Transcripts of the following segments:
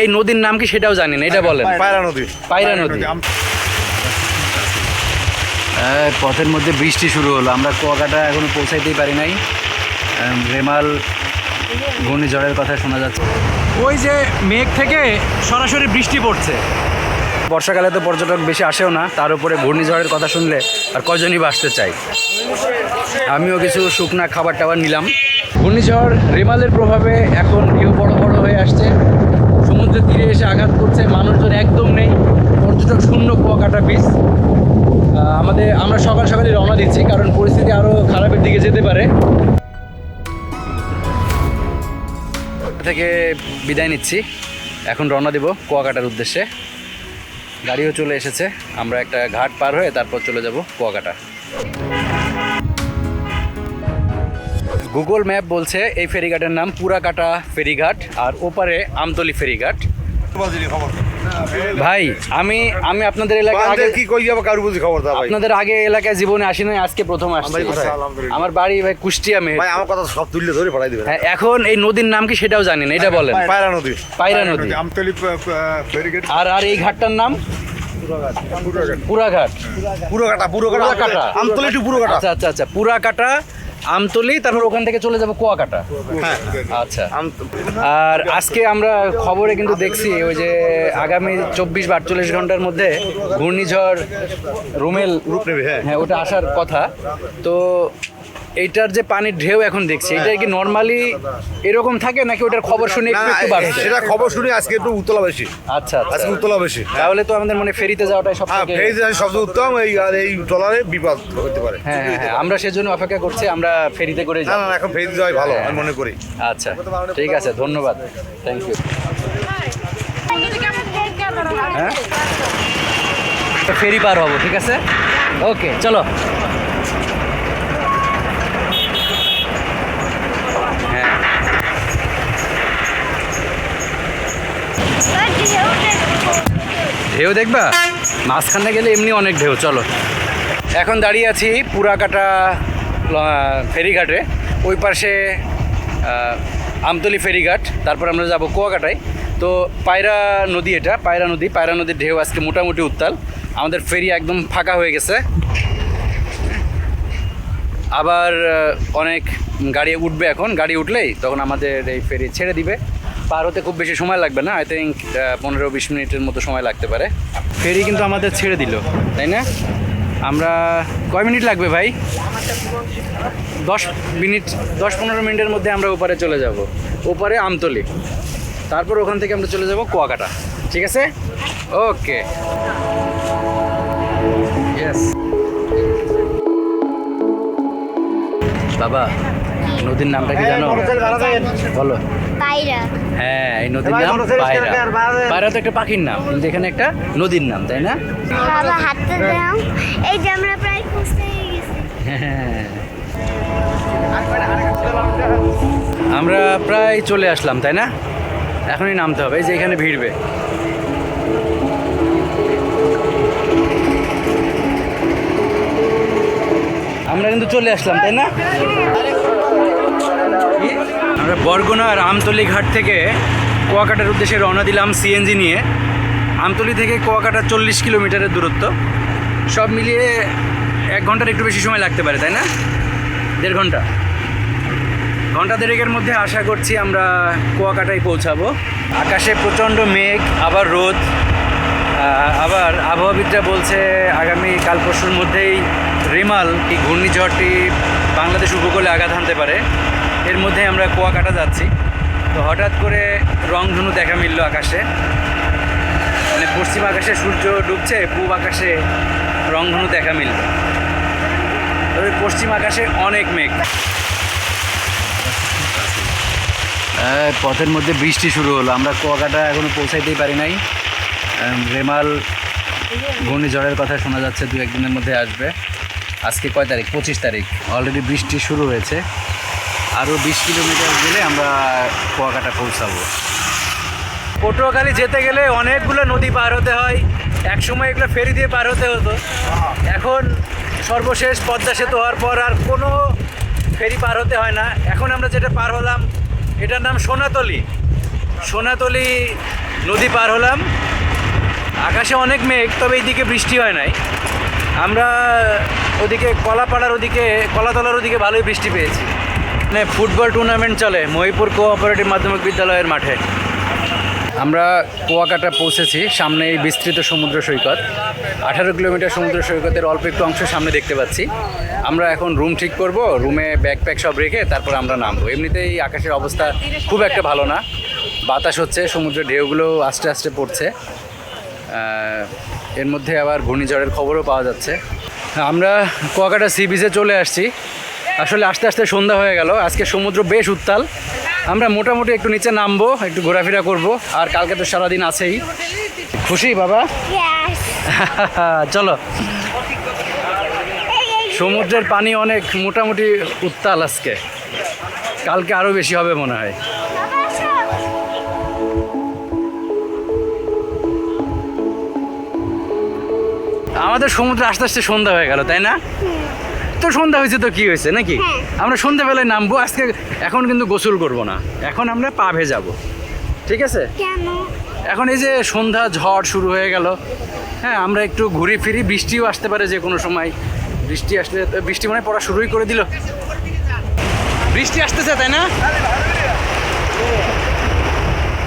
এই নদীর নাম কি সেটাও জানি না, এটা বলেন। পায়রা নদী। পায়রা নদী। পথের মধ্যে বৃষ্টি শুরু হলো, আমরা কুয়াকাটা এখনো পৌঁছাইতেই পারি নাই। রেমাল ঘূর্ণিঝড়ের কথা শোনা যাচ্ছে, ওই যে মেঘ থেকে সরাসরি বৃষ্টি পড়ছে। বর্ষাকালে তো পর্যটক বেশি আসেও না, তার উপরে ঘূর্ণিঝড়ের কথা শুনলে আর কজনই বা আসতে চাই। আমিও কিছু শুকনা খাবার টাবার নিলাম। ঘূর্ণিঝড় রেমালের প্রভাবে এখন ঢেউ বড় বড় হয়ে আসছে, সমুদ্রের তীরে এসে আঘাত করছে, মানুষজন একদম নেই, পর্যটক শূন্য কুয়াকাটা বিচ। আমরা সকাল সকালে রওনা দিচ্ছি, কারণ পরিস্থিতি আরও খারাপের দিকে যেতে পারে। থেকে বিদায় নিচ্ছি, এখন রওনা দেব কুয়াকাটার উদ্দেশ্যে। গাড়িও চলে এসেছে, আমরা একটা ঘাট পার হয়ে তারপর চলে যাব কুয়াকাটা। গুগল ম্যাপ বলছে এই ফেরিঘাটের নাম পুরাকাটা ফেরিঘাট, আর ওপারে আমতলী ফেরিঘাট। ভাই আমি আপনাদের এলাকায় আপনাদের আগে এলাকায় জীবনে আসি নাই, আজকে প্রথম আসছি। আমার বাড়ি ভাই কুষ্টিয়া মে। আমার কথা সব তুললে ধরে পড়াই দিবেন। হ্যাঁ, এখন এই নদীর নাম কি সেটাও জানি না, এটা বলেন। পায়রা নদী। পায়রা নদী। আমতলী ফেরিঘাট। আর এই ঘাটটার নাম পুরাঘাট। পুরাকাটা আমতলী টু পুরাকাটা। আচ্ছা আচ্ছা আচ্ছা, পুরাকাটা আমতলী, তারপর ওখান থেকে চলে যাব কুয়াকাটা। আচ্ছা, আর আজকে আমরা খবরে কিন্তু দেখছি ওই যে আগামী 24 বা 48 ঘন্টার মধ্যে ঘূর্ণিঝড় রুমেল রূপ নেবে। হ্যাঁ, ওটা আসার কথা। তো এইটার যে পানির ঢেউ এখন দেখছি, এটা কি নর্মালি এরকম থাকে নাকি ওটার খবর শুনে একটু বাড়ছে? সেটা খবর শুনে আজকে একটু উত্তলা বেশি। আচ্ছা আজকে আচ্ছা, উত্তলা বেশি। তাহলে তো আমাদের মনে ফেরিতে যাওয়াটাই সবথেকে ফেরিতে সবচেয়ে উত্তম। এই ট্রলারে বিপদ হতে পারে। হ্যাঁ হ্যাঁ হ্যাঁ, আমরা সেজন্য অপেক্ষা করছি, আমরা ফেরিতে করে না যাব। না, এখন ফেরিতে যাওয়াই ভালো আমি মনে করি। আচ্ছা ঠিক আছে, ধন্যবাদ, থ্যাংক ইউ। হ্যাঁ, ফেরি পার হবো, ঠিক আছে, ওকে চলো। হ্যাঁ, ঢেউ দেখবা? মাঝখানে গেলে এমনি অনেক ঢেউ। চলো, এখন দাঁড়িয়ে আছি পুরাকাটা ফেরিঘাটে, ওই পাশে আমতলী ফেরিঘাট, তারপর আমরা যাব কুয়াকাটায়। তো পায়রা নদী, এটা পায়রা নদী। পায়রা নদীর ঢেউ আজকে মোটামুটি উত্তাল, আমাদের ফেরি একদম ফাঁকা হয়ে গেছে। আবার অনেক গাড়ি উঠবে, এখন গাড়ি উঠলেই তখন আমাদের এই ফেরি ছেড়ে দিবে। পার হতে খুব বেশি সময় লাগবে না, আই থিঙ্ক 15-20 মিনিটের মতো সময় লাগতে পারে। ফেরি কিন্তু আমাদের ছেড়ে দিল, তাই না? আমরা কয় মিনিট লাগবে ভাই? 10-15 মিনিটের মধ্যে আমরা ওপারে চলে যাব, ওপারে আমতলী, তারপর ওখান থেকে আমরা চলে যাব কুয়াকাটা, ঠিক আছে? ওকে, ইয়েস। বাবা, নদীর নামটা কি জানো? বলো। পায়রা। হ্যাঁ, এই নদীর নাম পায়রা। পায়রা তো একটা পাখির নাম, কিন্তু এখানে একটা নদীর নাম, তাই না? বাবা হাতটা দাও, এই যে আমরা প্রায় পৌঁছে গেছি। হ্যাঁ, আমরা প্রায় চলে আসলাম, তাই না? এখনই নামতে হবে, এই যে এখানে ভিড়বে। আমরা কিন্তু চলে আসলাম, তাই না? আমরা বরগুনার আমতলী ঘাট থেকে কুয়াকাটার উদ্দেশ্যে রওনা দিলাম সিএনজি নিয়ে। আমতলী থেকে কুয়াকাটা 40 কিলোমিটারের দূরত্ব, সব মিলিয়ে 1 ঘন্টার একটু বেশি সময় লাগতে পারে, তাই না? 1.5 ঘন্টা, ঘন্টা দেড়েকের মধ্যে আশা করছি আমরা কুয়াকাটায় পৌঁছাবো। আকাশে প্রচণ্ড মেঘ, আবার রোদ, আবার আবহাওয়াবিদরা বলছে আগামী কাল পরশুর মধ্যেই রেমাল এই ঘূর্ণিঝড়টি বাংলাদেশ উপকূলে আঘাত হানতে পারে। এর মধ্যে আমরা কুয়াকাটা যাচ্ছি, তো হঠাৎ করে রংধনু দেখা মিলল আকাশে, মানে পশ্চিম আকাশে সূর্য ডুবছে, পূব আকাশে রংধনু দেখা মিলল, তবে পশ্চিম আকাশে অনেক মেঘ। পথের মধ্যে বৃষ্টি শুরু হলো, আমরা কুয়াকাটা এখনও পৌঁছাইতেই পারি নাই। রেমাল ঘূর্ণিঝড়ের কথা শোনা যাচ্ছে 2-1 দিনের মধ্যে আসবে। আজকে কয় তারিখ? 25 তারিখ। অলরেডি বৃষ্টি শুরু হয়েছে, আরও 20 কিলোমিটার গেলে আমরা কুয়াকাটা পৌঁছাবো। পটুয়াখালী যেতে গেলে অনেকগুলো নদী পার হতে হয়, একসময় এগুলো ফেরি দিয়ে পার হতে হতো। এখন সর্বশেষ পদ্মা সেতু হওয়ার পর আর কোনো ফেরি পার হতে হয় না। এখন আমরা যেটা পার হলাম এটার নাম সোনাতলী। সোনাতলি নদী পার হলাম। আকাশে অনেক মেঘ, তবে এইদিকে বৃষ্টি হয় নাই। আমরা ওদিকে কলাপাড়ার ওদিকে, কলাতলার ওদিকে ভালোই বৃষ্টি পেয়েছি। মানে ফুটবল টুর্নামেন্ট চলে মহিপুর কোঅপারেটিভ মাধ্যমিক বিদ্যালয়ের মাঠে। আমরা কুয়াকাটা পৌঁছেছি। সামনে এই বিস্তৃত সমুদ্র সৈকত, 18 কিলোমিটার সমুদ্র সৈকতের অল্প একটু অংশ সামনে দেখতে পাচ্ছি। আমরা এখন রুম ঠিক করব, রুমে ব্যাকপ্যাক সব রেখে তারপর আমরা নামবো। এমনিতেই আকাশের অবস্থা খুব একটা ভালো না, বাতাস হচ্ছে, সমুদ্রের ঢেউগুলো আস্তে আস্তে পড়ছে। এর মধ্যে আবার ঘূর্ণিঝড়ের খবরও পাওয়া যাচ্ছে। আমরা কুয়াকাটা সি বিচে চলে আসছি। আসলে আস্তে আস্তে সন্ধ্যা হয়ে গেল। আজকে সমুদ্র বেশ উত্তাল। আমরা মোটামুটি একটু নিচে নামবো, একটু ঘোরাফেরা করব, আর কালকে তো সারাদিন আছেই। খুশি বাবা? Yes. চলো। সমুদ্রের পানি অনেক মোটামুটি উত্তাল আজকে, কালকে আরও বেশি হবে মনে হয়। বাবা আসো। আমাদের সমুদ্রে আস্তে আস্তে সন্ধ্যা হয়ে গেল, তাই না? তো সন্ধ্যা হয়েছে তো কি হয়েছে নাকি? হ্যাঁ। আমরা সন্ধ্যাবেলায় নামবো আজকে। এখন কিন্তু গোসল করব না, এখন আমরা পা ভেজাবো, ঠিক আছে? কেন? এখন এই যে সন্ধ্যা, ঝড় শুরু হয়ে গেল। হ্যাঁ, আমরা একটু ঘুরি ফিরি, বৃষ্টিও আসতে পারে যে কোনো সময়। বৃষ্টি আসলে, বৃষ্টি মানে পড়া শুরুই করে দিল। বৃষ্টি আসতেছে, তাই না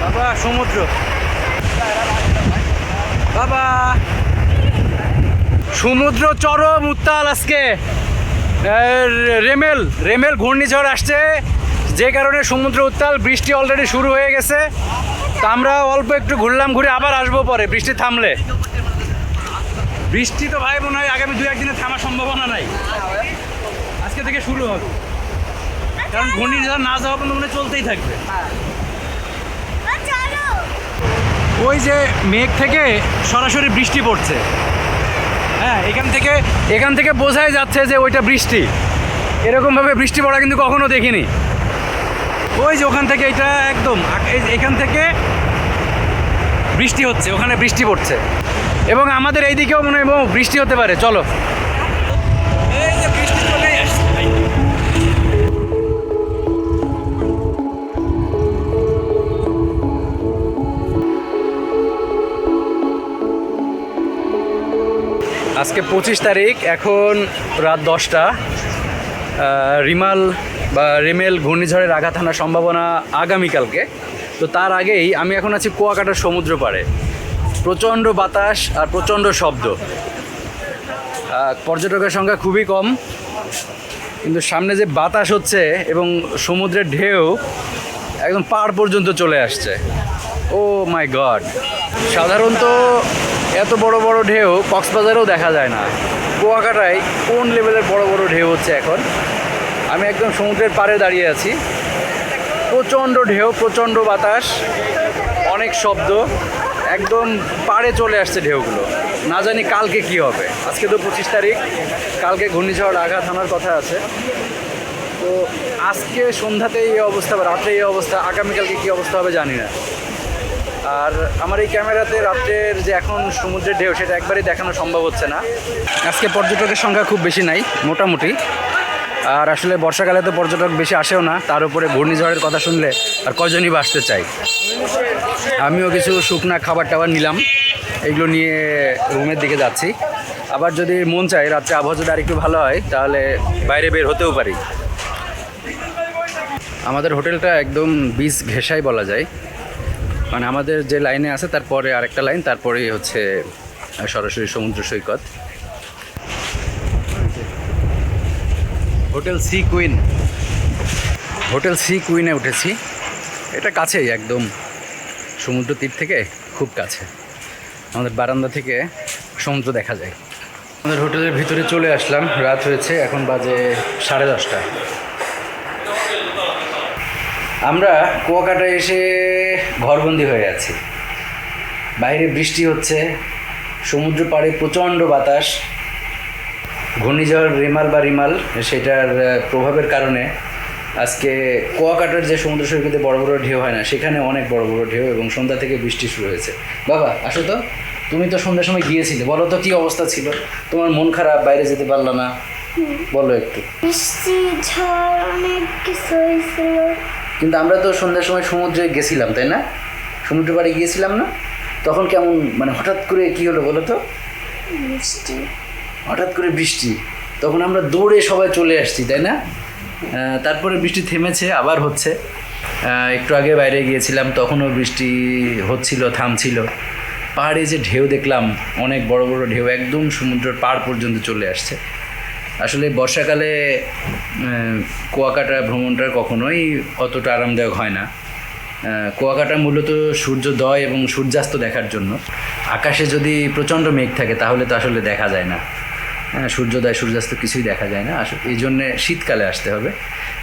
বাবা? সমুদ্র বাবা, সমুদ্র চরম উত্তাল আজকে। রেমেল রেমেল ঘূর্ণিঝড় আসছে, যে কারণে সমুদ্র উত্তাল। বৃষ্টি অলরেডি শুরু হয়ে গেছে। তা আমরা অল্প একটু ঘুরলাম, ঘুরে আবার আসবো পরে বৃষ্টি থামলে। বৃষ্টি তো ভাই মনে হয় আগামী 2-1 দিনে থামার সম্ভাবনা নাই, আজকে থেকে শুরু হবে। কারণ ঘূর্ণিঝড় না যাওয়া পর্যন্ত মনে হয় চলতেই থাকবে। চলো। ওই যে মেঘ থেকে সরাসরি বৃষ্টি পড়ছে। হ্যাঁ, এখান থেকে বোঝাই যাচ্ছে যে ওইটা বৃষ্টি। এরকমভাবে বৃষ্টি পড়া কিন্তু কখনো দেখিনি। ওই যে ওখান থেকে, এটা একদম এখান থেকে বৃষ্টি হচ্ছে, ওখানে বৃষ্টি পড়ছে, এবং আমাদের এই দিকেও মনে হয় বৃষ্টি হতে পারে। চলো। এই যে বৃষ্টি চলেই আসছে। আজকে 25 তারিখ, এখন রাত 10টা। রিমাল বা রেমেল ঘূর্ণিঝড়ের আঘাত হানার সম্ভাবনা আগামীকালকে। তো তার আগেই আমি এখন আছি কুয়াকাটার সমুদ্র পাড়ে। প্রচণ্ড বাতাস আর প্রচণ্ড শব্দ। পর্যটকের সংখ্যা খুবই কম, কিন্তু সামনে যে বাতাস হচ্ছে এবং সমুদ্রের ঢেউ একদম পাড় পর্যন্ত চলে আসছে। ও মাই গড! সাধারণত এত বড় বড় ঢেউ কক্সবাজারেও দেখা যায় না। কুয়াকাটায় কোন লেভেলের বড় বড় ঢেউ হচ্ছে এখন। আমি একদম সমুদ্রের পাড়ে দাঁড়িয়ে আছি। প্রচণ্ড ঢেউ, প্রচণ্ড বাতাস, অনেক শব্দ, একদম পাড়ে চলে আসছে ঢেউগুলো। না জানি কালকে কি হবে। আজকে তো 25 তারিখ, কালকে ঘূর্ণিঝড় আঘাত হানার কথা আছে। তো আজকে সন্ধ্যাতে এই অবস্থা বা রাত্রে এই অবস্থা, আগামীকালকে কী অবস্থা হবে জানি না। আর আমার এই ক্যামেরাতে রাত্রের যে এখন সমুদ্রের ঢেউ, সেটা একবারই দেখানো সম্ভব হচ্ছে না। আজকে পর্যটকের সংখ্যা খুব বেশি নাই, মোটামুটি। আর আসলে বর্ষাকালে তো পর্যটক বেশি আসেও না, তার উপরে ঘূর্ণিঝড়ের কথা শুনলে আর কয়জনই বা আসতে চাই। আমিও কিছু শুকনা খাবার টাবার নিলাম, এগুলো নিয়ে রুমের দিকে যাচ্ছি। আবার যদি মন চায়, রাত্রে আবহাওয়া যদি আরেকটু ভালো হয়, তাহলে বাইরে বের হতেও পারি। আমাদের হোটেলটা একদম বীচ ঘেঁষাই বলা যায়। মানে আমাদের যে লাইনে আছে তারপরে আরেকটা লাইন, তারপরেই হচ্ছে সরাসরি সমুদ্র সৈকত। Hotel Sea Queen, hotel Sea কুইনে উঠেছি। এটা কাছেই, একদম সমুদ্র তীর থেকে খুব কাছে। আমাদের বারান্দা থেকে সমুদ্র দেখা যায়। আমাদের হোটেলের ভিতরে চলে আসলাম, রাত হয়েছে, এখন বাজে 10:30। আমরা কুয়াকাটায় এসে ঘরবন্দি হয়ে আছি। বাইরে বৃষ্টি হচ্ছে, সমুদ্র পাড়ে প্রচণ্ড বাতাস। ঘূর্ণিঝড় রেমাল বা রিমাল, সেটার প্রভাবের কারণে আজকে কুয়াকাটার যে সমুদ্র সৈকতে বড় বড় ঢেউ হয় না, সেখানে অনেক বড় বড় ঢেউ, এবং সন্ধ্যা থেকে বৃষ্টি শুরু হয়েছে। বাবা আসো তো, তুমি তো সন্ধ্যার সময় গিয়েছিলে, বলো তো কী অবস্থা ছিল? তোমার মন খারাপ, বাইরে যেতে পারলা না, বলো একটু। বৃষ্টি, ঝড়, অনেক কিছু হয়েছিল। কিন্তু আমরা তো সন্ধ্যার সময় সমুদ্রে গেছিলাম, তাই না? সমুদ্র পাড়ে গিয়েছিলাম না? তখন কেমন মানে হঠাৎ করে কি হলো বলো তো? মিষ্টি। হঠাৎ করে বৃষ্টি, তখন আমরা দৌড়ে সবাই চলে আসছি, তাই না? তারপরে বৃষ্টি থেমেছে, আবার হচ্ছে। একটু আগে বাইরে গিয়েছিলাম, তখনও বৃষ্টি হচ্ছিল, থামছিল। পাহাড়ে যে ঢেউ দেখলাম, অনেক বড় বড় ঢেউ, একদম সমুদ্রের পাড় পর্যন্ত চলে আসছে। আসলে বর্ষাকালে কুয়াকাটা ভ্রমণটা কখনোই অতটা আরামদায়ক হয় না। কুয়াকাটা মূলত সূর্যোদয় এবং সূর্যাস্ত দেখার জন্য। আকাশে যদি প্রচণ্ড মেঘ থাকে তাহলে তো আসলে দেখা যায় না, সূর্যোদয় সূর্যাস্ত কিছুই দেখা যায় না। আসলে এই জন্যে শীতকালে আসতে হবে।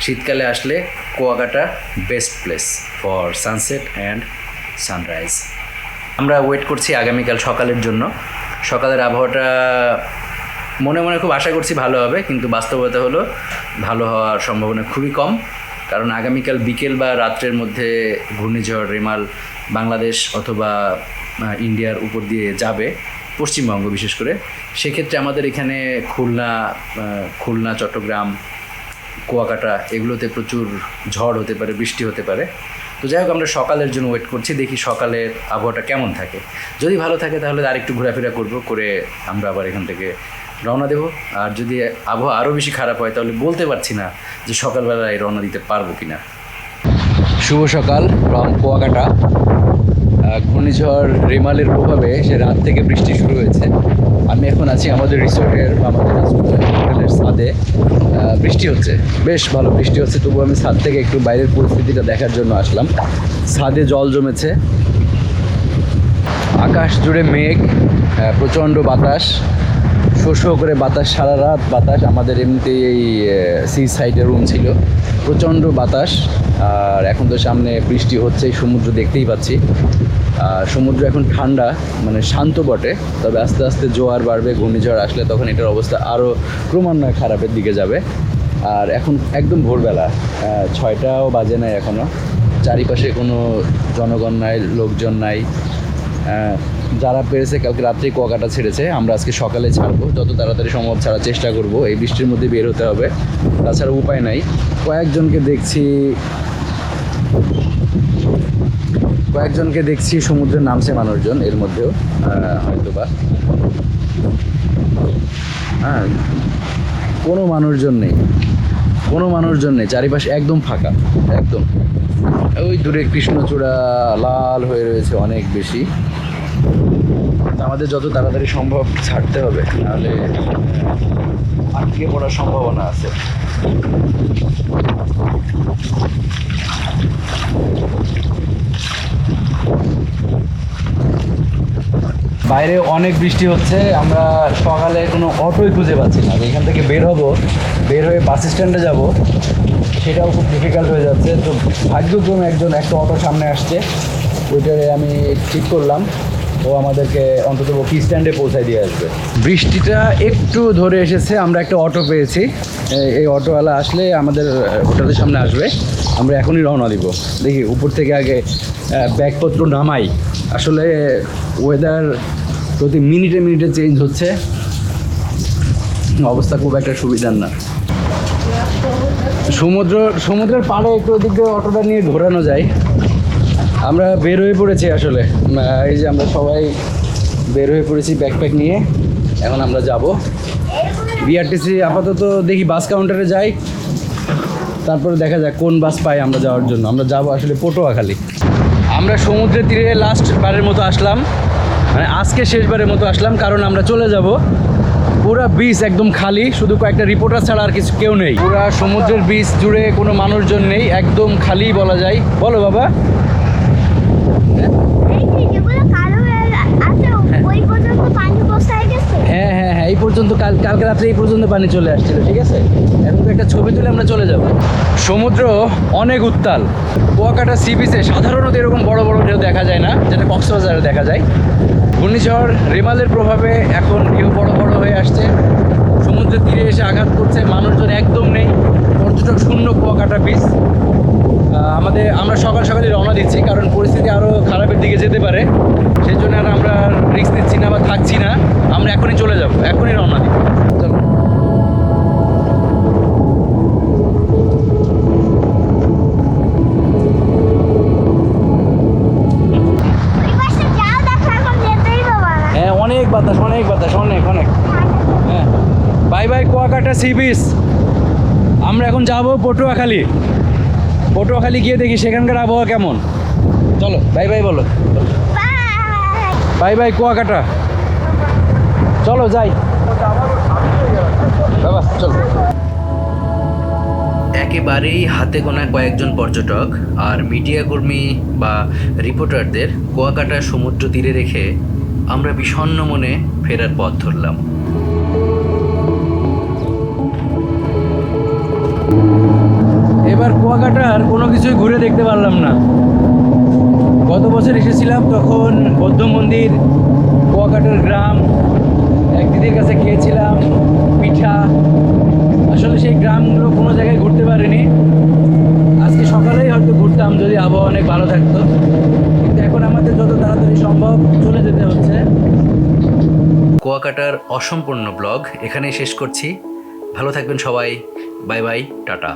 শীতকালে আসলে Kuakata best place for sunset and sunrise. আমরা ওয়েট করছি আগামীকাল সকালের জন্য। সকালের আবহাওয়াটা মনে মনে খুব আশা করছি ভালো হবে, কিন্তু বাস্তবতা হলো ভালো হওয়ার সম্ভাবনা খুবই কম। কারণ আগামীকাল বিকেল বা রাত্রের মধ্যে ঘূর্ণিঝড় রেমাল বাংলাদেশ অথবা ইন্ডিয়ার উপর দিয়ে যাবে, পশ্চিমবঙ্গ বিশেষ করে। সেক্ষেত্রে আমাদের এখানে খুলনা, চট্টগ্রাম, কুয়াকাটা এগুলোতে প্রচুর ঝড় হতে পারে, বৃষ্টি হতে পারে। তো যাই হোক, আমরা সকালের জন্য ওয়েট করছি, দেখি সকালের আবহাওয়াটা কেমন থাকে। যদি ভালো থাকে তাহলে আরেকটু ঘোরাফেরা করে আমরা আবার এখান থেকে রওনা দেবো। আর যদি আবহাওয়া আরও বেশি খারাপ হয় তাহলে বলতে পারছি না যে সকালবেলায় রওনা দিতে পারবো কি না। শুভ সকাল ফ্রম কুয়াকাটা। ঘূর্ণিঝড় রেমালের প্রভাবে সে রাত থেকে বৃষ্টি শুরু হয়েছে। আমি এখন আছি আমাদের রিসোর্টের বা আমাদের হোটেলের ছাদে। বৃষ্টি হচ্ছে, বেশ ভালো বৃষ্টি হচ্ছে। তবু আমি ছাদ থেকে একটু বাইরের পরিস্থিতিটা দেখার জন্য আসলাম। ছাদে জল জমেছে, আকাশ জুড়ে মেঘ, প্রচণ্ড বাতাস, শো শো করে বাতাস, সারা রাত বাতাস। আমাদের এমনিতেই এই সি সাইডে রুম ছিল, প্রচণ্ড বাতাস। আর এখন তো সামনে বৃষ্টি হচ্ছে, সমুদ্র দেখতেই পাচ্ছি। আর সমুদ্র এখন ঠান্ডা, মানে শান্ত বটে, তবে আস্তে আস্তে জোয়ার বাড়বে। ঘূর্ণিঝড় আসলে তখন এটার অবস্থা আরও ক্রমান্বয়ে খারাপের দিকে যাবে। আর এখন একদম ভোরবেলা, 6টাও বাজে নাই এখনও। চারিপাশে কোনো জনগণ নাই, লোকজন নাই। যারা পেরেছে কালকে রাত্রেই কুয়াকাটা ছেড়েছে, আমরা আজকে সকালে ছাড়বো। যত তাড়াতাড়ি সম্ভব ছাড়ার চেষ্টা করব, এই বৃষ্টির মধ্যে বের হতে হবে, তাছাড়া উপায় নাই। কয়েকজনকে দেখছি সমুদ্রে নামছে মানুষজন, এর মধ্যেও হয়তো বা কোনো মানুষজন নেই, চারিপাশে একদম ফাঁকা, একদম। ওই দূরে কৃষ্ণচূড়া লাল হয়ে রয়েছে অনেক বেশি। আমাদের যত তাড়াতাড়ি সম্ভব ছাড়তে হবে, নাহলে আটকে পড়ার সম্ভাবনা আছে। বাইরে অনেক বৃষ্টি হচ্ছে, আমরা সকালে কোনো অটোই খুঁজে পাচ্ছি না। এখান থেকে বের হয়ে বাস স্ট্যান্ডে যাব, সেটাও খুব ডিফিকাল্ট হয়ে যাচ্ছে। তো ভাগ্যক্রমে একটা অটো সামনে আসছে, ওইটারে আমি ঠিক করলাম। ও আমাদেরকে অন্তত কি স্ট্যান্ডে পৌঁছায় দিয়ে আসবে। বৃষ্টিটা একটু ধরে এসেছে, আমরা একটা অটো পেয়েছি। এই অটোওয়ালা আসলে আমাদের হোটেলের সামনে আসবে, আমরা এখনই রওনা দিব। দেখি উপর থেকে আগে ব্যাগপত্র নামাই। আসলে ওয়েদার প্রতি মিনিটে চেঞ্জ হচ্ছে, অবস্থা খুব একটা সুবিধার না। সমুদ্রের পাড়ে একটু ওদিক দিয়ে অটোটা নিয়ে ঘোরানো যায়। আমরা বের হয়ে পড়েছি আসলে, এই যে আমরা সবাই বের হয়ে পড়েছি ব্যাকপ্যাক নিয়ে। এখন আমরা যাব বিআরটিসি। আপাতত দেখি বাস কাউন্টারে যাই, তারপরে দেখা যাক কোন বাস পাই আমরা যাওয়ার জন্য। আমরা যাব আসলে পটুয়াখালী। আমরা সমুদ্রের তীরে লাস্টবারের মতো আসলাম, মানে আজকে শেষবারের মতো আসলাম, কারণ আমরা চলে যাব। পুরা বিচ একদম খালি, শুধু কয়েকটা রিপোর্টার ছাড়া আর কিছু কেউ নেই। পুরা সমুদ্রের বিচ জুড়ে কোনো মানুষজন নেই, একদম খালি বলা যায়। বলো বাবা। হ্যাঁ, এই পর্যন্ত কালকে রাত্রে এই পর্যন্ত পানি চলে আসছিল, ঠিক আছে। এখন একটা ছবি তুলে আমরা চলে যাব। সমুদ্র অনেক উত্তাল। কুয়াকাটা সি বিচে সাধারণত এরকম বড় বড় ঢেউ দেখা যায় না, যেটা কক্সবাজারে দেখা যায়। ঘূর্ণিঝড় রেমালের প্রভাবে এখন ঢেউ বড় হয়ে আসছে, সমুদ্রের তীরে এসে আঘাত করছে। মানুষজন একদম নেই, পর্যটক শূন্য কুয়াকাটা বিচ। আমরা সকালে রওনা দিচ্ছি, কারণ পরিস্থিতি আরও খারাপের দিকে যেতে পারে। সেই জন্য আর আমরা রিস্ক নিচ্ছি না বা থাকছি না, আমরা এখনই চলে যাব, এখনই রওনা দিব। চলো। বাতাস, অনেক বাতাস, অনেক অনেক। হ্যাঁ, bye bye Kuakata sea beach. আমরা এখন যাব পটুয়াখালী। পটুয়াখালী গিয়ে দেখি সেখানকার আবহাওয়া কেমন। চলো বাই বাই বলো। বাই বাই কুয়াকাটা, চলো যাই বাবা, চলো। একেবারেই হাতে গোনা কয়েকজন পর্যটক আর মিডিয়া কর্মী বা রিপোর্টারদের কুয়াকাটা সমুদ্র তীরে রেখে আমরা বিষণ্ণ মনে ফেরার পথ ধরলাম। এবার কুয়াকাটার কোনো কিছুই ঘুরে দেখতে পারলাম না। গত বছর এসেছিলাম, তখন বৌদ্ধ মন্দির, কুয়াকাটার গ্রাম, এক দিদির কাছে খেয়েছিলাম পিঠা। আসলে সেই গ্রামগুলো কোনো জায়গায় ঘুরতে পারিনি। আজকে সকালেই হয়তো ঘুরতাম যদি আবহাওয়া অনেক ভালো থাকতো, কিন্তু এখন আমাদের যত তাড়াতাড়ি সম্ভব চলে যেতে হচ্ছে। কুয়াকাটার অসম্পূর্ণ ব্লগ এখানেই শেষ করছি। ভালো থাকবেন সবাই, বাই বাই, টাটা।